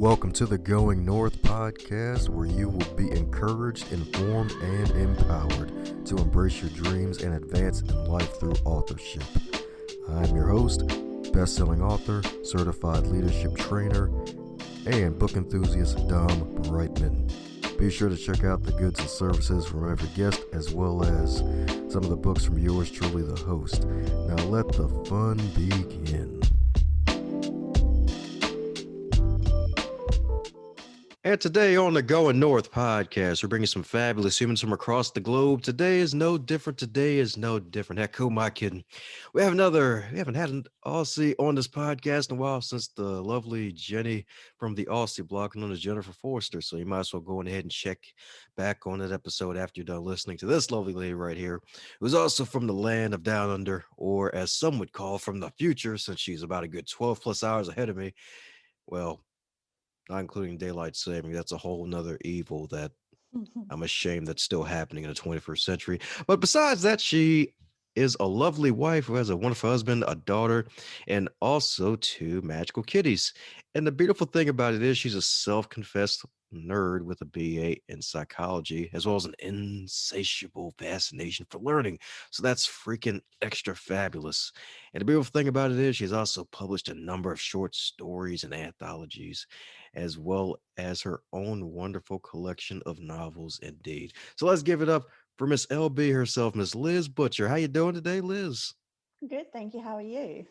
Welcome to the Going North podcast, where you will be encouraged, informed, and empowered to embrace your dreams and advance in life through authorship. I'm your host, best-selling author, certified leadership trainer, and book enthusiast Dom Brightman. Be sure to check out the goods and services from every guest, as well as some of the books from yours truly, the host. Now let the fun begin. And today on the Going North podcast, we're bringing some fabulous humans from across the globe. Today is no different. Heck, who am I kidding? We haven't had an Aussie on this podcast in a while since the lovely Jenny from the Aussie blog, known as Jennifer Forster. So you might as well go ahead and check back on that episode after you're done listening to this lovely lady right here, who's also from the land of down under, or as some would call, from the future, since she's about a good 12 plus hours ahead of me. Well, not including daylight saving. That's a whole nother evil that I'm ashamed that's still happening in the 21st century. But besides that, she is a lovely wife who has a wonderful husband, a daughter, and also two magical kitties. And the beautiful thing about it is she's a self-confessed nerd with a BA in psychology, as well as an insatiable fascination for learning. So that's freaking extra fabulous. And the beautiful thing about it is she's also published a number of short stories and anthologies, as well as her own wonderful collection of novels indeed. So let's give it up for Miss LB herself, Miss Liz Butcher. How you doing today, Liz? Good, thank you. How are you?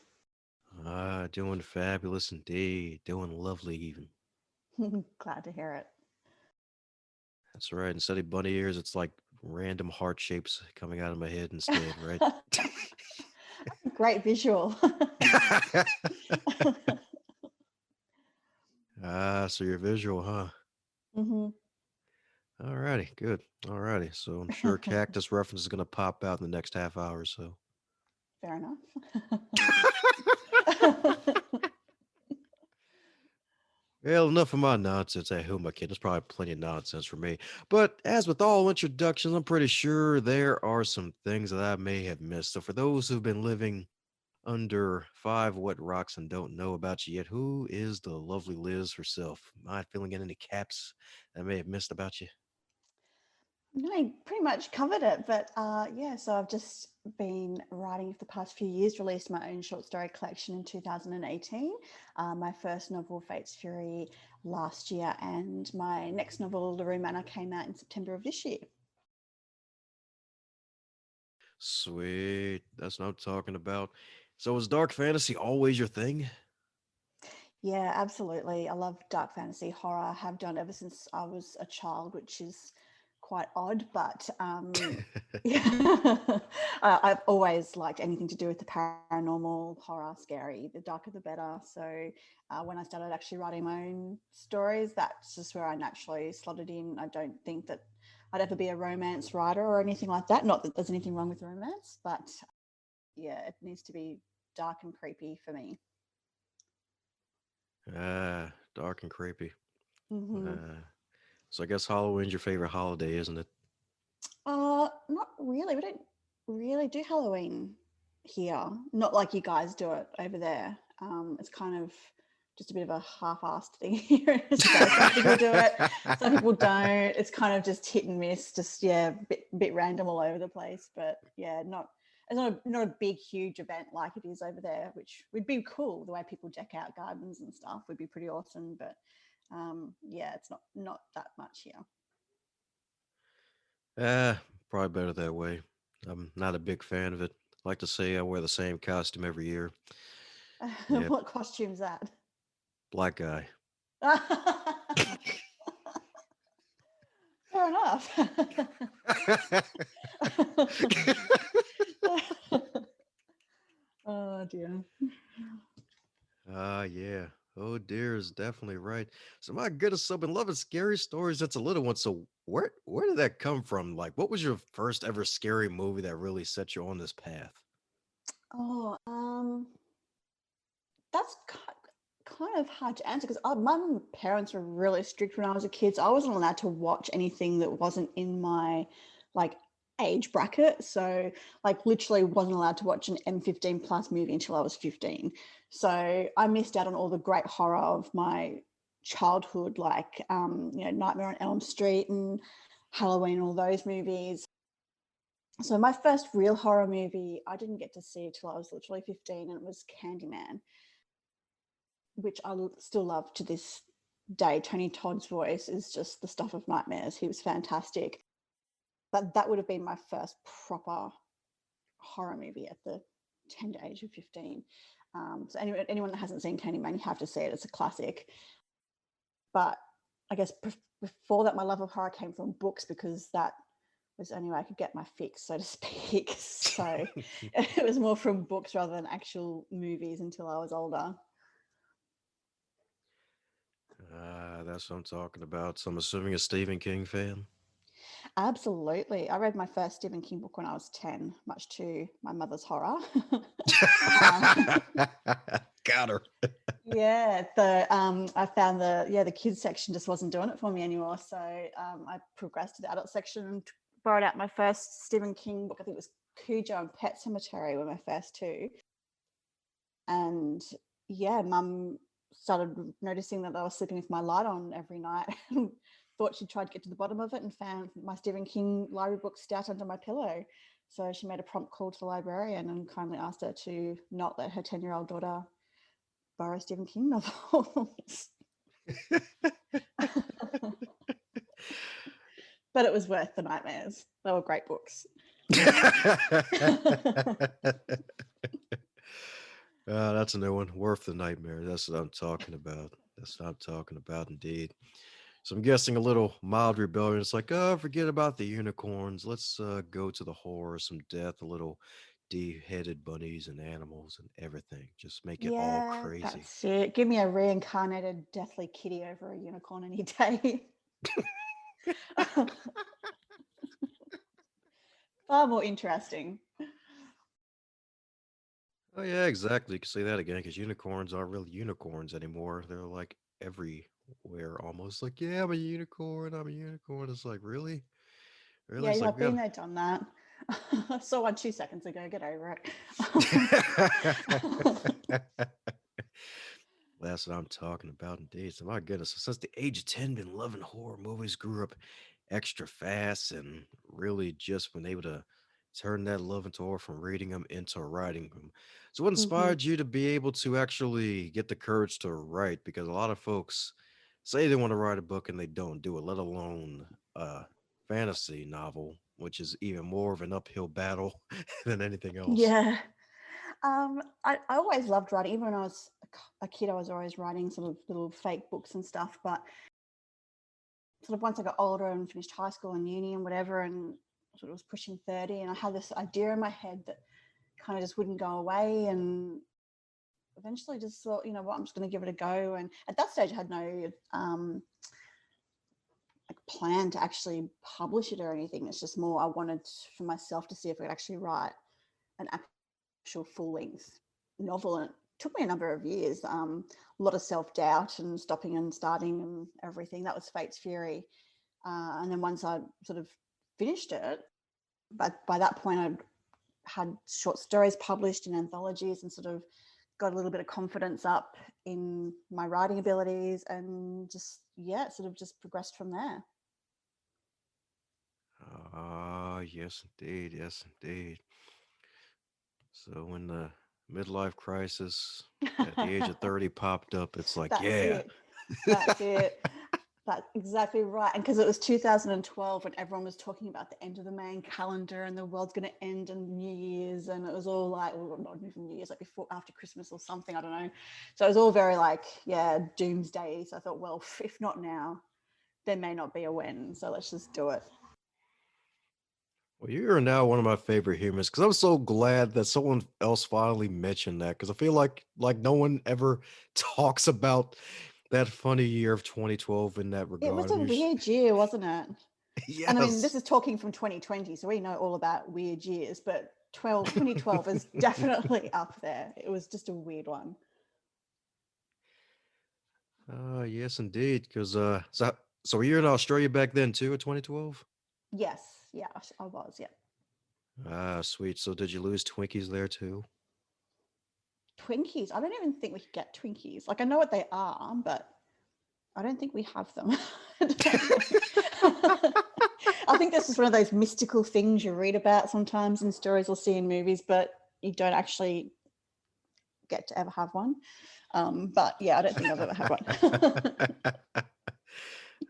Doing fabulous indeed. Doing lovely even. Glad to hear it. That's right. Instead of bunny ears, it's like random heart shapes coming out of my head instead, right? Great visual. So you're visual, huh? Mm-hmm. All righty, good. All righty. So I'm sure cactus reference is going to pop out in the next half hour or so. Fair enough. Well, enough of my nonsense. Hey, who am I kidding? There's probably plenty of nonsense for me. But as with all introductions, I'm pretty sure there are some things that I may have missed. So for those who've been living under five wet rocks and don't know about you yet, who is the lovely Liz herself? Am I filling in any caps I may have missed about you? No, you pretty much covered it. But yeah, so I've just been writing for the past few years, released my own short story collection in 2018. My first novel, Fate's Fury, last year, and my next novel, LaRue Manor, came out in September of this year. Sweet. That's what I'm talking about. So is dark fantasy always your thing? Yeah, absolutely. I love dark fantasy horror. I have done ever since I was a child, which is quite odd, but yeah. I've always liked anything to do with the paranormal, horror, scary. The darker, the better. So when I started actually writing my own stories, that's just where I naturally slotted in. I don't think that I'd ever be a romance writer or anything like that. Not that there's anything wrong with romance, but yeah, it needs to be dark and creepy for me. Dark and creepy. Mm-hmm. So I guess Halloween's your favorite holiday, isn't it? Not really. We don't really do Halloween here. Not like you guys do it over there. It's kind of just a bit of a half-assed thing here in Australia. Some people do it, some people don't. It's kind of just hit and miss. Just yeah, bit random all over the place. But yeah, it's not a big huge event like it is over there, which would be cool. The way people deck out gardens and stuff would be pretty awesome. But yeah, it's not that much here. Probably better that way. I'm not a big fan of it. I like to say I wear the same costume every year. Yep, What costume's that? black guy. Fair enough. Oh dear. Yeah. Oh dear is definitely right. So my goodness, I've been loving scary stories. That's a little one. So where did that come from? Like, what was your first ever scary movie that really set you on this path? Oh, that's kind of hard to answer because my parents were really strict when I was a kid. So I wasn't allowed to watch anything that wasn't in my like age bracket. So like literally wasn't allowed to watch an M15 plus movie until I was 15. So I missed out on all the great horror of my childhood, like Nightmare on Elm Street and Halloween, all those movies. So my first real horror movie I didn't get to see until I was literally 15, and it was Candyman, which I still love to this day. Tony Todd's voice is just the stuff of nightmares. He was fantastic. But that would have been my first proper horror movie at the tender age of 15. So anyone that hasn't seen Candyman, you have to see it. It's a classic. But I guess before that, my love of horror came from books, because that was the only way I could get my fix, so to speak. So it was more from books rather than actual movies until I was older. That's what I'm talking about. So I'm assuming a Stephen King fan. Absolutely. I read my first Stephen King book when I was 10, much to my mother's horror. um, Got her. yeah, I found the kids section just wasn't doing it for me anymore. So I progressed to the adult section and borrowed out my first Stephen King book. I think it was Cujo and Pet Cemetery were my first two. And yeah, Mum started noticing that I was sleeping with my light on every night. Thought she'd tried to get to the bottom of it, and found my Stephen King library book stout under my pillow. So she made a prompt call to the librarian and kindly asked her to not let her 10-year-old daughter borrow Stephen King novels. But it was worth the nightmares. They were great books. That's a new one. Worth the nightmare. That's what I'm talking about. That's what I'm talking about, indeed. So I'm guessing a little mild rebellion. It's like, oh, forget about the unicorns. Let's go to the horror, some death, a little de-headed bunnies and animals and everything. Just make it all Yeah, crazy. that's it. Give me a reincarnated deathly kitty over a unicorn any day. Far more interesting. Oh yeah, exactly. You can say that again because unicorns aren't really unicorns anymore. They're like everywhere almost. Like, yeah, I'm a unicorn. I'm a unicorn. It's like, really? Really? Yeah, It's yeah, like I've been there, done that. I saw one 2 seconds ago. Get over it. That's what I'm talking about indeed. So my goodness, since the age of 10, been loving horror movies, grew up extra fast and really just been able to turn that love into horror from reading them into writing them. So what Hmm. inspired you to be able to actually get the courage to write? Because a lot of folks say they want to write a book and they don't do it, let alone a fantasy novel, which is even more of an uphill battle than anything else. Yeah. I always loved writing. Even when I was a kid, I was always writing sort of little fake books and stuff. But sort of once I got older and finished high school and uni and whatever, and sort of was pushing 30, and I had this idea in my head that kind of just wouldn't go away. And eventually just thought, you know what, I'm just going to give it a go. And at that stage, I had no like plan to actually publish it or anything. It's just more I wanted for myself to see if I could actually write an actual full length novel. And it took me a number of years, a lot of self doubt and stopping and starting and everything. That was Fate's Fury. And then once I sort of finished it, but by that point I'd had short stories published in anthologies and sort of got a little bit of confidence up in my writing abilities, and just, yeah, sort of just progressed from there. Ah, yes, indeed. Yes, indeed. So when the midlife crisis at the age of 30 popped up, it's like, That's yeah. it. That's it. That's exactly right. And because it was 2012 when everyone was talking about the end of the main calendar and the world's going to end in New Year's, and it was all like, well, not even New Year's, like before, after Christmas or something, I don't know. So it was all very like, yeah, doomsday. So I thought, well, if not now, there may not be a when. So let's just do it. Well, you are now one of my favorite humans because I'm so glad that someone else finally mentioned that because I feel like no one ever talks about that funny year of 2012 in that It regard. was I a mean, weird year, wasn't it? And I mean, this yes. is talking from 2020, so we know all about weird years, but 2012 is definitely up there. It was just a weird one. Yes, indeed. Because so were you in Australia back then too, in 2012? Yes, yeah, I was, yeah. Ah, sweet. So did you lose Twinkies there too? Twinkies. I don't even think we could get Twinkies. Like, I know what they are, but I don't think we have them. I think this is one of those mystical things you read about sometimes in stories or see in movies, but you don't actually get to ever have one. But yeah, I don't think I've ever had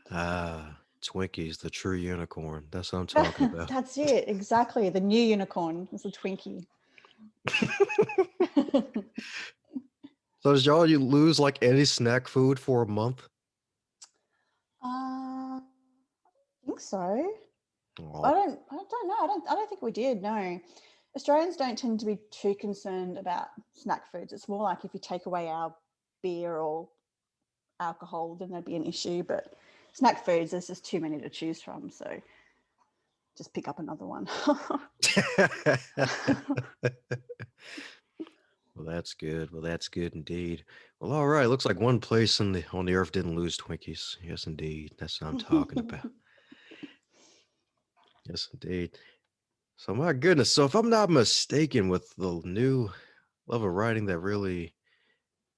one. Twinkies, the true unicorn. That's what I'm talking about. That's it, exactly. The new unicorn is a Twinkie. So did y'all you lose like any snack food for a month? I think so. Oh, I don't know. I don't think we did. No, Australians don't tend to be too concerned about snack foods. It's more like if you take away our beer or alcohol, then there'd be an issue. But snack foods, there's just too many to choose from. So just pick up another one. well, that's good. Well, that's good indeed. Well, all right. Looks like one place on the earth didn't lose Twinkies. Yes, indeed. That's what I'm talking about. Yes, indeed. So my goodness. So if I'm not mistaken, with the new level of writing that really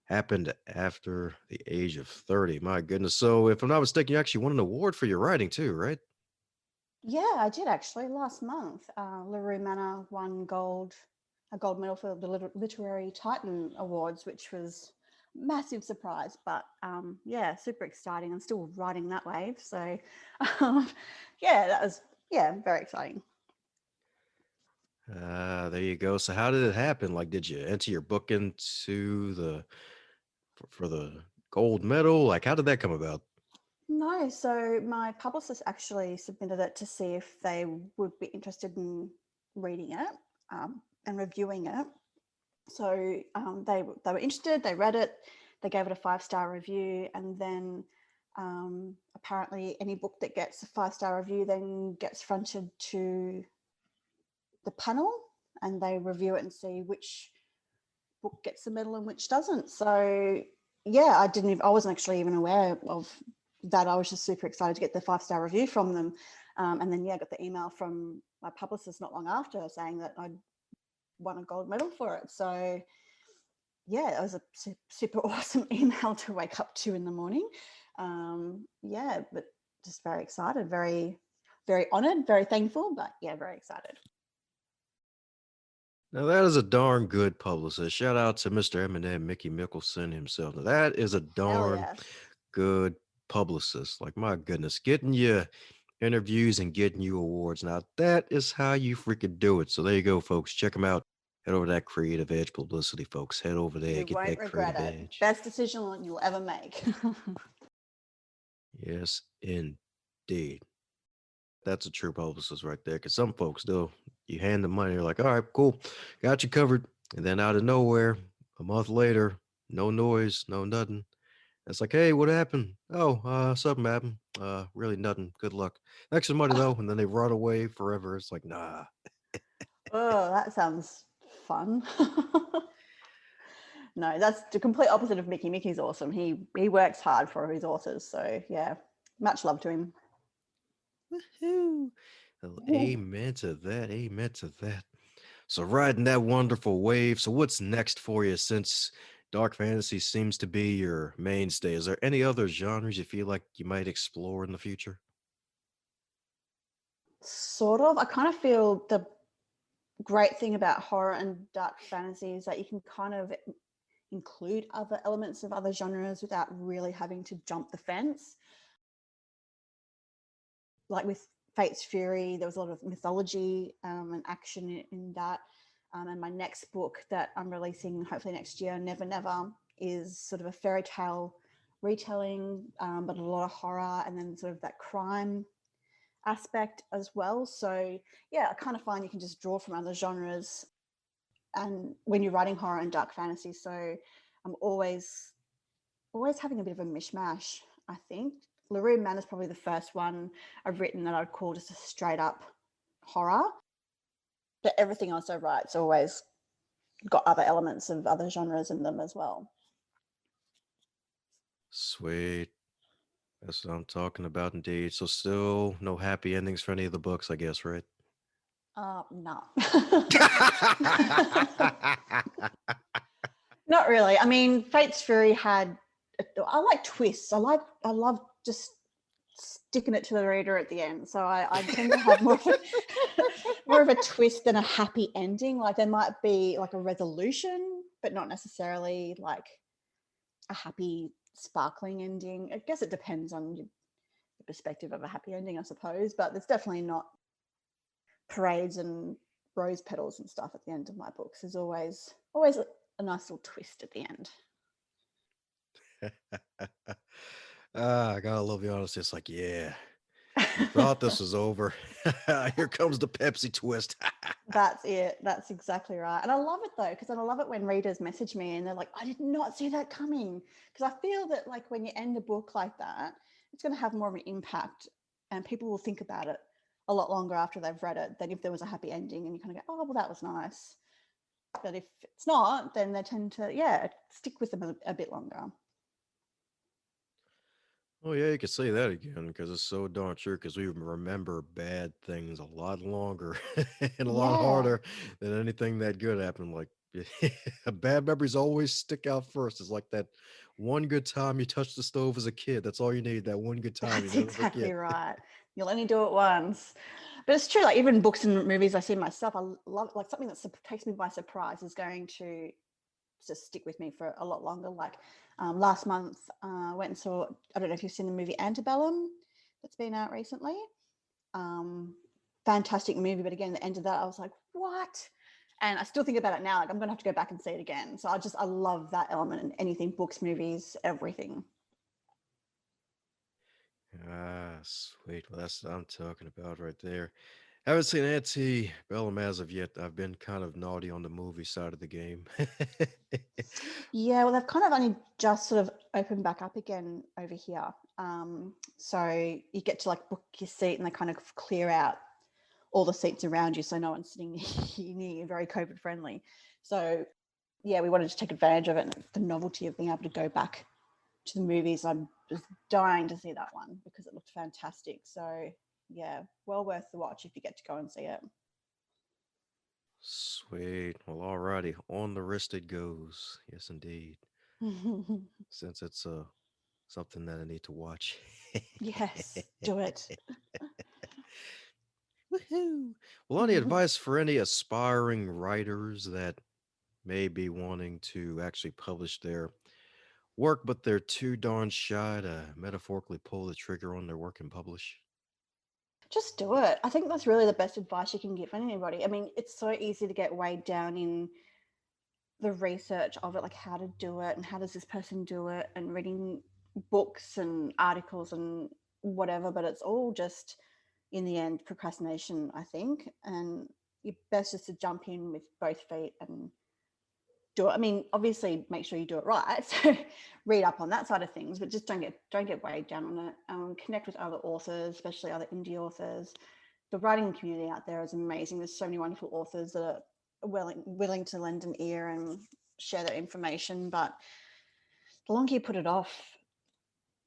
happened after the age of 30, my goodness. So if I'm not mistaken, you actually won an award for your writing too, right? Yeah, I did actually last month. LaRue Manor won a gold medal for the Literary Titan Awards, which was massive surprise. But yeah, super exciting. I'm still riding that wave, so yeah, that was very exciting. There you go. So how did it happen? Like, did you enter your book into for the gold medal? Like, how did that come about? No, so my publicist actually submitted it to see if they would be interested in reading it and reviewing it. So they were interested, they read it, they gave it a 5-star review, and then apparently any book that gets a 5-star review then gets fronted to the panel, and they review it and see which book gets the medal and which doesn't. So yeah, I wasn't actually even aware of that. I was just super excited to get the 5-star review from them. And then, yeah, I got the email from my publicist not long after saying that I'd won a gold medal for it. So yeah, it was a super awesome email to wake up to in the morning. Yeah, but just very excited, very, very honored, very thankful, but yeah, very excited. Now that is a darn good publicist. Shout out to Mr. Eminem, Mickey Mickelson himself. Now that is a Hell darn yes. good publicist. Like my goodness, getting you interviews and getting you awards. Now that is how you freaking do it. So there you go, folks. Check them out. Head over to that Creative Edge publicity, folks. Head over there, You get won't that regret Creative it. Edge. Best decision you'll ever make. Yes, indeed. That's a true publicist right there. Because some folks, though, you hand them money, you're like, all right, cool, got you covered. And then out of nowhere, a month later, no noise, no nothing. It's like, hey, what happened? Oh, something happened. Really nothing. Good luck. Extra money though, and then they run away forever. It's like, nah. Oh, that sounds fun. No, that's the complete opposite of Mickey. Mickey's awesome. He works hard for his authors. So yeah, much love to him. Woohoo. Well, amen to that. Amen to that. So riding that wonderful wave. So what's next for you since dark fantasy seems to be your mainstay? Is there any other genres you feel like you might explore in the future? Sort of. I kind of feel the great thing about horror and dark fantasy is that you can kind of include other elements of other genres without really having to jump the fence. Like with Fate's Fury, there was a lot of mythology and action in that. And my next book that I'm releasing hopefully next year, Never Never, is sort of a fairy tale retelling, but a lot of horror and then sort of that crime aspect as well. So yeah, I kind of find you can just draw from other genres and when you're writing horror and dark fantasy. So I'm always having a bit of a mishmash, I think. LaRue Man is probably the first one I've written that I'd call just a straight up horror. But everything else I write's always got other elements of other genres in them as well. Sweet. That's what I'm talking about indeed. So still no happy endings for any of the books, I guess, right? No. Not really. I mean, Fate's Fury had I like twists. I love just sticking it to the reader at the end. So I tend to have more of a twist than a happy ending. Like there might be like a resolution, but not necessarily like a happy sparkling ending. I guess it depends on the perspective of a happy ending, I suppose, but there's definitely not parades and rose petals and stuff at the end of my books. There's always a nice little twist at the end. I gotta love the honesty. It's like, yeah, you thought this was over. Here comes the Pepsi twist. That's it. That's exactly right. And I love it though, because I love it when readers message me and they're like, I did not see that coming. Because I feel that like when you end a book like that, it's going to have more of an impact and people will think about it a lot longer after they've read it than if there was a happy ending and you kind of go, oh, well, that was nice. But if it's not, then they tend to, stick with them a bit longer. Oh yeah, you could say that again because it's so darn true. Because we remember bad things a lot longer and a lot Yeah, harder than anything that good happened. Like bad memories always stick out first. It's like that one good time you touched the stove as a kid. That's all you need. That one good time you that's never exactly forget. right. You'll only do it once. But it's true, like even books and movies I see myself, I love like something that takes me by surprise is going to just stick with me for a lot longer. Like last month, I went and saw, I don't know if you've seen the movie Antebellum that's been out recently. Fantastic movie, but again, the end of that, I was like, what? And I still think about it now. Like I'm going to have to go back and see it again. So I love that element in anything, books, movies, everything. Ah, sweet. Well, that's what I'm talking about right there. Haven't seen Antebellum as of yet. I've been kind of naughty on the movie side of the game. Yeah, well, they've kind of only just sort of opened back up again over here. So you get to like book your seat and they kind of clear out all the seats around you so no one's sitting near you, very COVID friendly. So yeah, we wanted to take advantage of it and the novelty of being able to go back to the movies. I'm just dying to see that one because it looked fantastic. So yeah, well worth the watch if you get to go and see it. Sweet. Well, alrighty. On the wrist it goes. Yes, indeed. Since it's something that I need to watch. Yes, do it. Woohoo! Well, any advice for any aspiring writers that may be wanting to actually publish their work, but they're too darn shy to metaphorically pull the trigger on their work and publish? Just do it. I think that's really the best advice you can give anybody. I mean, it's so easy to get weighed down in the research of it, like how to do it and how does this person do it, and reading books and articles and whatever. But it's all just, in the end, procrastination, I think. And you're best just to jump in with both feet and do it. I mean, obviously, make sure you do it right. So read up on that side of things, but just don't get weighed down on it. Connect with other authors, especially other indie authors. The writing community out there is amazing. There's so many wonderful authors that are willing to lend an ear and share their information. But the longer you put it off,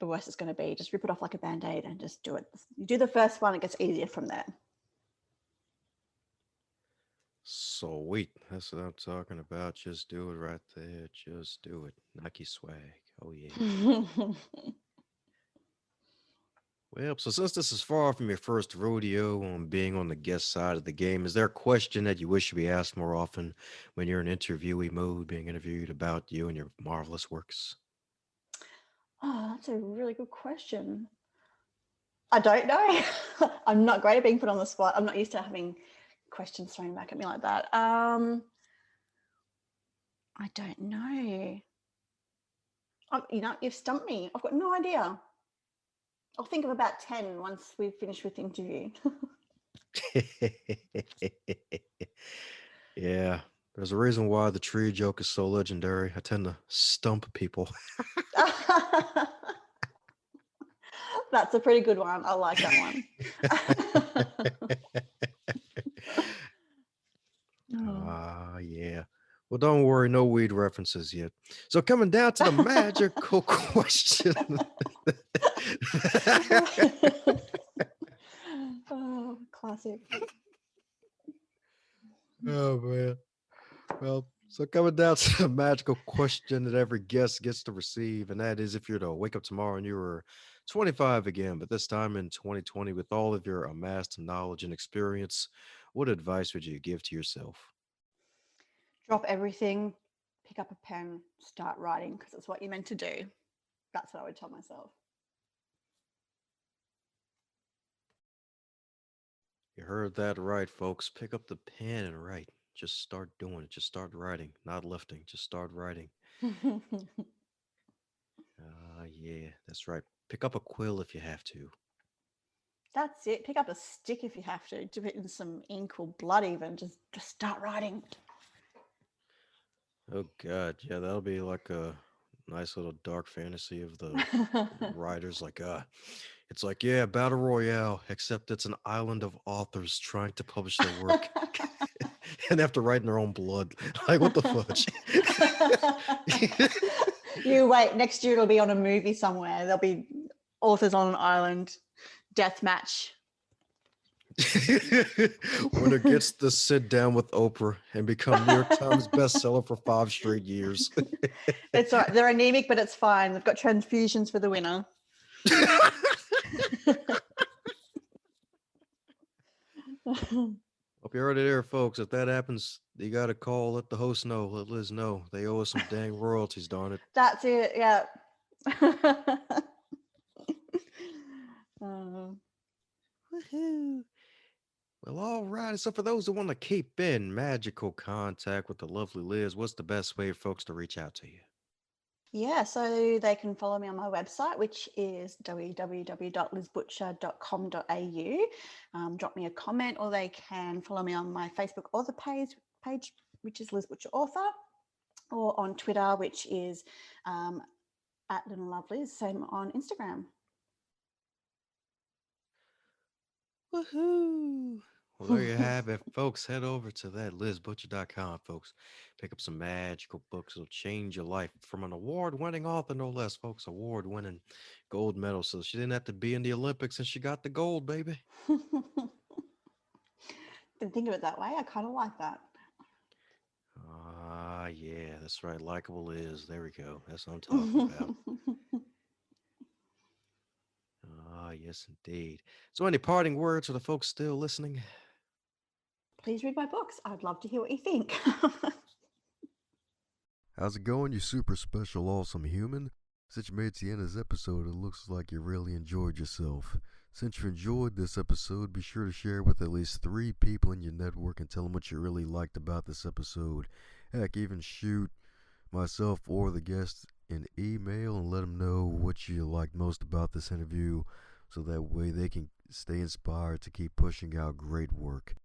the worse it's going to be. Just rip it off like a band-aid and just do it. You do the first one, it gets easier from there. Sweet. That's what I'm talking about. Just do it right there. Just do it. Nike swag. Oh, yeah. Well, so since this is far from your first rodeo on being on the guest side of the game, is there a question that you wish to be asked more often when you're in interviewee mode, being interviewed about you and your marvelous works? Oh, that's a really good question. I don't know. I'm not great at being put on the spot. I'm not used to having questions thrown back at me like that. I don't know. You've stumped me. I've got no idea. I'll think of about 10 once we've finished with the interview. Yeah, there's a reason why the tree joke is so legendary. I tend to stump people. That's a pretty good one. I like that one. Oh. Yeah. Well, don't worry, no weed references yet. So, coming down to the magical question. Oh, classic. Oh man. Well, So coming down to the magical question that every guest gets to receive, and that is if you're to wake up tomorrow and you were 25 again, but this time in 2020 with all of your amassed knowledge and experience, what advice would you give to yourself? Drop everything, pick up a pen, start writing because it's what you're meant to do. That's what I would tell myself. You heard that right, folks. Pick up the pen and write. Just start doing it. Just start writing, not lifting. Just start writing. Yeah, that's right. Pick up a quill if you have to. That's it. Pick up a stick if you have to. Dip it in some ink or blood even. Just start writing. Oh God, yeah, that'll be like a nice little dark fantasy of the writers. It's like, yeah, battle royale, except it's an island of authors trying to publish their work, and they have to write in their own blood. Like, what the fudge? You wait. Next year it'll be on a movie somewhere. There'll be authors on an island, death match. Winner gets to sit down with Oprah and become New York Times bestseller for 5 straight years. It's all right. They're anemic, but it's fine. They've got transfusions for the winner. Hope you heard it there, folks. If that happens, you got to call, let the host know, let Liz know. They owe us some dang royalties, darn it. That's it. Yeah. Woohoo. Well, all right. So, for those who want to keep in magical contact with the lovely Liz, what's the best way for folks to reach out to you? Yeah, so they can follow me on my website, which is www.lizbutcher.com.au. Drop me a comment, or they can follow me on my Facebook author page, which is Liz Butcher Author, or on Twitter, which is at Little Lovelies, same on Instagram. Woohoo! Well, there you have it, folks. Head over to that lizbutcher.com, folks. Pick up some magical books. It'll change your life from an award winning author, no less, folks. Award winning gold medal. So she didn't have to be in the Olympics and she got the gold, baby. Didn't think of it that way. I kind of like that. Ah, yeah, that's right. Likeable is. There we go. That's what I'm talking about. Ah, yes, indeed. So, any parting words for the folks still listening? Please read my books. I'd love to hear what you think. How's it going, you super special, awesome human? Since you made it to the end of this episode, it looks like you really enjoyed yourself. Since you enjoyed this episode, be sure to share it with at least 3 people in your network and tell them what you really liked about this episode. Heck, even shoot myself or the guest an email and let them know what you liked most about this interview so that way they can stay inspired to keep pushing out great work.